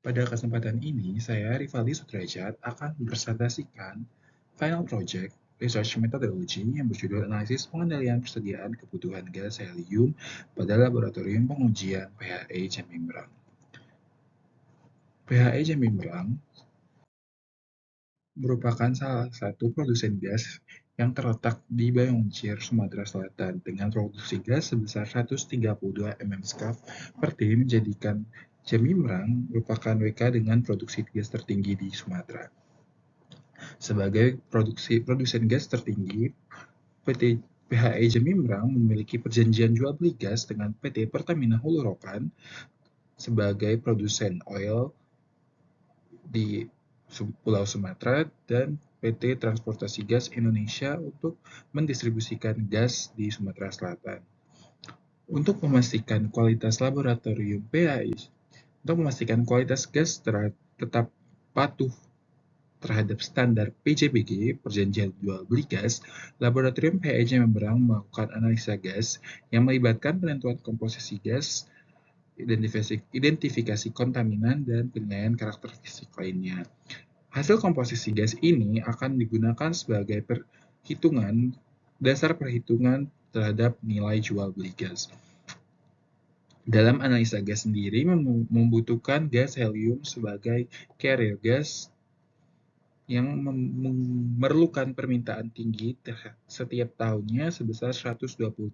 Pada kesempatan ini, saya Rivaldi Sudrajat akan mempresentasikan Final Project Research Methodology yang berjudul Analisis Pengendalian Persediaan Kebutuhan Gas Helium pada Laboratorium Pengujian PHE Jambi Merang. PHE Jambi Merang merupakan salah satu produsen gas yang terletak di Bayongcir, Sumatera Selatan, dengan produksi gas sebesar 132 mmscf per day, menjadikan Jambi Merang merupakan WK dengan produksi gas tertinggi di Sumatera. Sebagai produsen gas tertinggi, PT PHE Jambi Merang memiliki perjanjian jual beli gas dengan PT Pertamina Hulu Rokan sebagai produsen oil di Pulau Sumatera dan PT Transportasi Gas Indonesia untuk mendistribusikan gas di Sumatera Selatan. Untuk memastikan kualitas laboratorium PHI, untuk memastikan kualitas gas tetap patuh terhadap standar PJBG, Perjanjian Jual Beli Gas, Laboratorium PHI Jambi Merang melakukan analisa gas yang melibatkan penentuan komposisi gas, identifikasi kontaminan, dan penilaian karakter fisik lainnya. Hasil komposisi gas ini akan digunakan sebagai dasar perhitungan terhadap nilai jual beli gas. Dalam analisa gas sendiri membutuhkan gas helium sebagai carrier gas yang memerlukan permintaan tinggi setiap tahunnya sebesar 120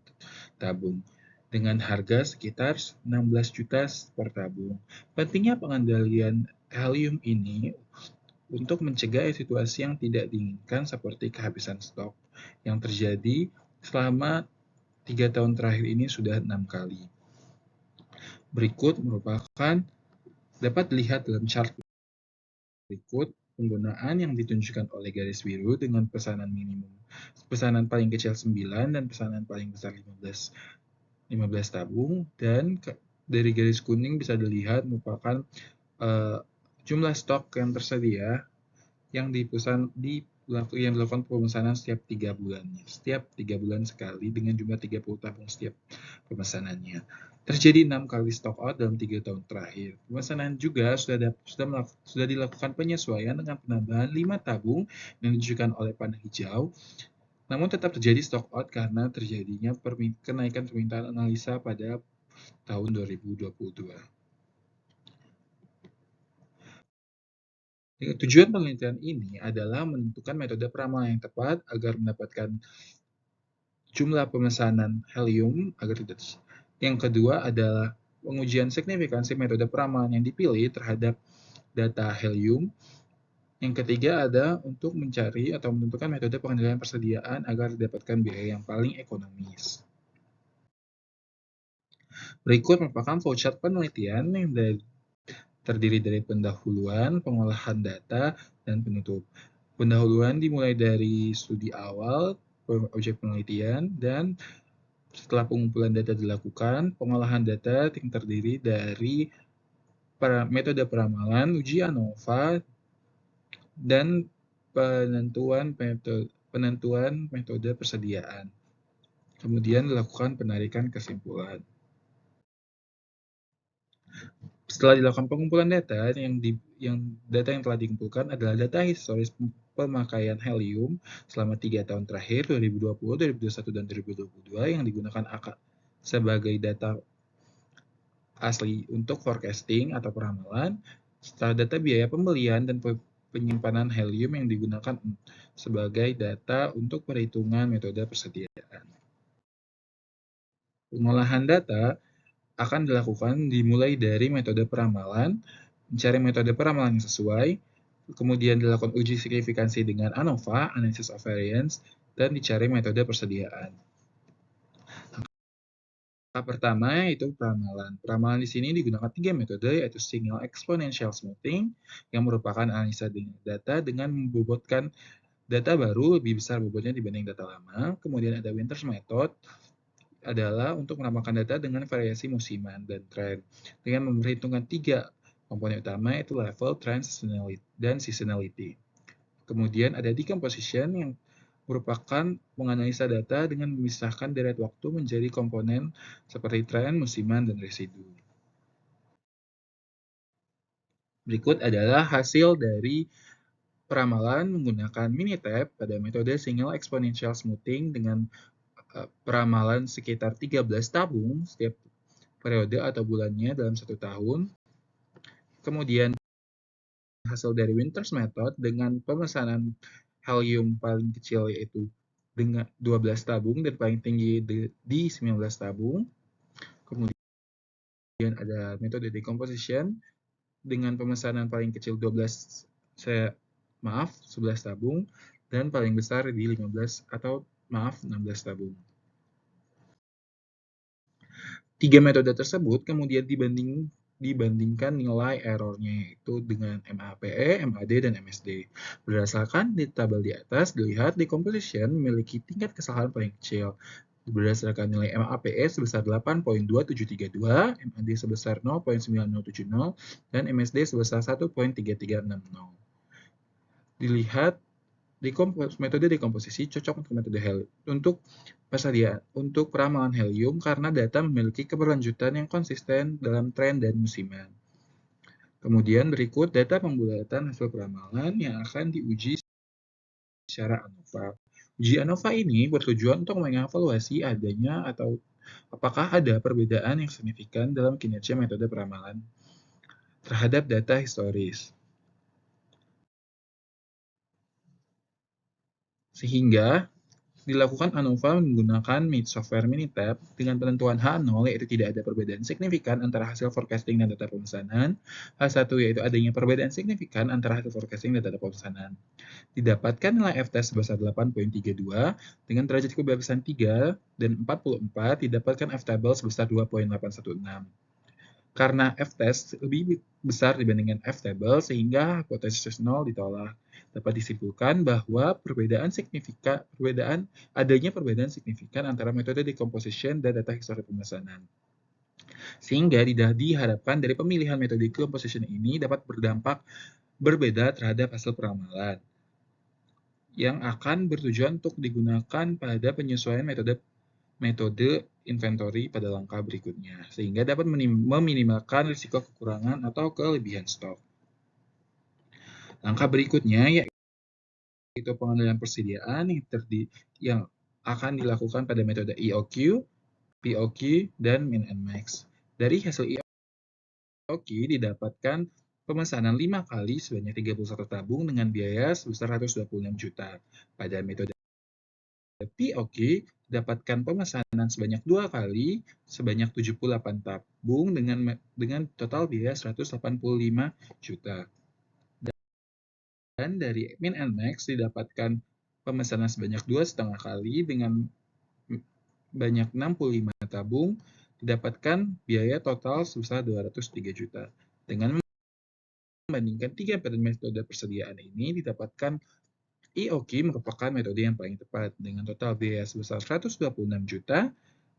tabung dengan harga sekitar 16 juta per tabung. Pentingnya pengendalian helium ini untuk mencegah situasi yang tidak diinginkan seperti kehabisan stok yang terjadi selama 3 tahun terakhir ini sudah 6 kali. Berikut dapat dilihat dalam chart berikut penggunaan yang ditunjukkan oleh garis biru dengan pesanan paling kecil 9 dan pesanan paling besar 15 tabung, dan dari garis kuning bisa dilihat merupakan jumlah stok yang tersedia yang dilakukan pemesanan setiap 3 bulannya. Setiap 3 bulan sekali dengan jumlah 30 tabung setiap pemesanannya. Terjadi 6 kali stock out dalam 3 tahun terakhir. Pemesanan juga sudah dilakukan penyesuaian dengan penambahan 5 tabung yang ditunjukkan oleh panah hijau. Namun tetap terjadi stock out karena terjadinya kenaikan permintaan analisa pada tahun 2022. Tujuan penelitian ini adalah menentukan metode peramalan yang tepat agar mendapatkan jumlah pemesanan helium agar tidak. Yang kedua adalah pengujian signifikansi metode peramalan yang dipilih terhadap data helium. Yang ketiga ada untuk mencari atau menentukan metode pengendalian persediaan agar didapatkan biaya yang paling ekonomis. Berikut merupakan flowchart penelitian yang terdiri dari pendahuluan, pengolahan data, dan penutup. Pendahuluan dimulai dari studi awal, objek penelitian, dan setelah pengumpulan data dilakukan, pengolahan data yang terdiri dari metode peramalan, uji ANOVA, dan penentuan metode persediaan. Kemudian dilakukan penarikan kesimpulan. Setelah dilakukan pengumpulan data, data yang telah dikumpulkan adalah data historis pemakaian helium selama 3 tahun terakhir, 2020, 2021, dan 2022 yang digunakan sebagai data asli untuk forecasting atau peramalan, setelah data biaya pembelian dan penyimpanan helium yang digunakan sebagai data untuk perhitungan metode persediaan. Pengolahan data akan dilakukan dimulai dari metode peramalan, mencari metode peramalan yang sesuai, kemudian dilakukan uji signifikansi dengan ANOVA, Analysis of Variance, dan dicari metode persediaan. Tahap pertama yaitu peramalan. Peramalan di sini digunakan 3 metode, yaitu Signal Exponential Smoothing, yang merupakan analisa data dengan membobotkan data baru lebih besar bobotnya dibanding data lama. Kemudian ada Winters Method, adalah untuk menambahkan data dengan variasi musiman dan tren, dengan memperhitungkan 3 komponen utama, yaitu level, trend, dan seasonality. Kemudian ada decomposition yang merupakan menganalisa data dengan memisahkan deret waktu menjadi komponen seperti tren, musiman, dan residu. Berikut adalah hasil dari peramalan menggunakan Minitab pada metode single exponential smoothing dengan peramalan sekitar 13 tabung setiap periode atau bulannya dalam 1 tahun. Kemudian hasil dari Winters method dengan pemesanan helium paling kecil yaitu dengan 12 tabung dan paling tinggi di 19 tabung. Kemudian ada metode decomposition dengan pemesanan paling kecil 11 tabung dan paling besar di 16 tabung. Tiga metode tersebut kemudian dibandingkan nilai errornya yaitu dengan MAPE, MAD, dan MSD. Berdasarkan di tabel di atas, dilihat decomposition memiliki tingkat kesalahan paling kecil. Berdasarkan nilai MAPE sebesar 8.2732, MAD sebesar 0.9070, dan MSD sebesar 1.3360. Dilihat metode dekomposisi cocok untuk metode untuk peramalan helium karena data memiliki keberlanjutan yang konsisten dalam tren dan musiman. Kemudian berikut data pembulatan hasil peramalan yang akan diuji secara ANOVA. Uji ANOVA ini bertujuan untuk mengevaluasi adanya atau apakah ada perbedaan yang signifikan dalam kinerja metode peramalan terhadap data historis. Sehingga dilakukan ANOVA menggunakan software Minitab dengan penentuan H0 yaitu tidak ada perbedaan signifikan antara hasil forecasting dan data pemesanan. H1 yaitu adanya perbedaan signifikan antara hasil forecasting dan data pemesanan. Didapatkan nilai F-test sebesar 8.32 dengan derajat kebebasan 3 dan 44 didapatkan F-table sebesar 2.816. Karena F-test lebih besar dibandingkan F-table sehingga hipotesis 0 ditolak. Dapat disimpulkan bahwa adanya perbedaan signifikan antara metode decomposition dan data histori pemesanan. Sehingga diharapkan dari pemilihan metode decomposition ini dapat berdampak berbeda terhadap hasil peramalan yang akan bertujuan untuk digunakan pada penyesuaian metode inventory pada langkah berikutnya, sehingga dapat meminimalkan risiko kekurangan atau kelebihan stok. Langkah berikutnya yaitu pengendalian persediaan yang akan dilakukan pada metode EOQ, POQ, dan min and max. Dari hasil EOQ didapatkan pemesanan 5 kali sebanyak 31 tabung dengan biaya sebesar 126 juta. Pada metode POQ dapatkan pemesanan sebanyak 2 kali sebanyak 78 tabung dengan total biaya 185 juta. Dan dari min and max didapatkan pemesanan sebanyak 2,5 kali dengan banyak 65 tabung didapatkan biaya total sebesar 203 juta. Dengan membandingkan 3 metode persediaan ini didapatkan EOQ merupakan metode yang paling tepat dengan total biaya sebesar 126 juta,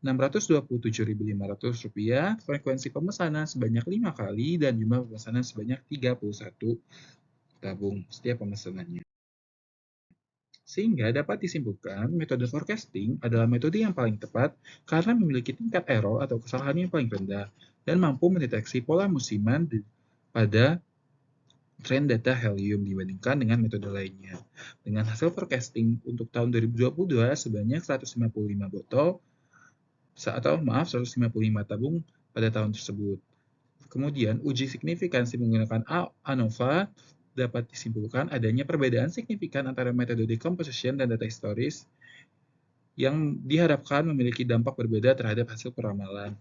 627.500 rupiah, frekuensi pemesanan sebanyak 5 kali, dan jumlah pemesanan sebanyak 31 tabung setiap pemesanannya. Sehingga dapat disimpulkan metode forecasting adalah metode yang paling tepat karena memiliki tingkat error atau kesalahan yang paling rendah dan mampu mendeteksi pola musiman pada tren data helium dibandingkan dengan metode lainnya. Dengan hasil forecasting untuk tahun 2022 sebanyak 155 botol 155 tabung pada tahun tersebut. Kemudian, uji signifikansi menggunakan ANOVA dapat disimpulkan adanya perbedaan signifikan antara metode decomposition dan data historis yang diharapkan memiliki dampak berbeda terhadap hasil peramalan.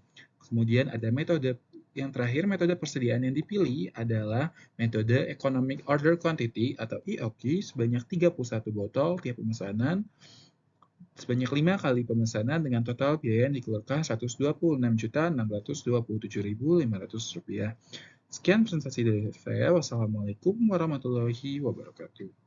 Kemudian ada metode yang terakhir, metode persediaan yang dipilih adalah metode Economic Order Quantity atau EOQ sebanyak 31 botol tiap pemesanan sebanyak 5 kali pemesanan dengan total biaya yang dikeluarkan Rp626.627.500. Sekian presentasi dari saya. Wassalamualaikum warahmatullahi wabarakatuh.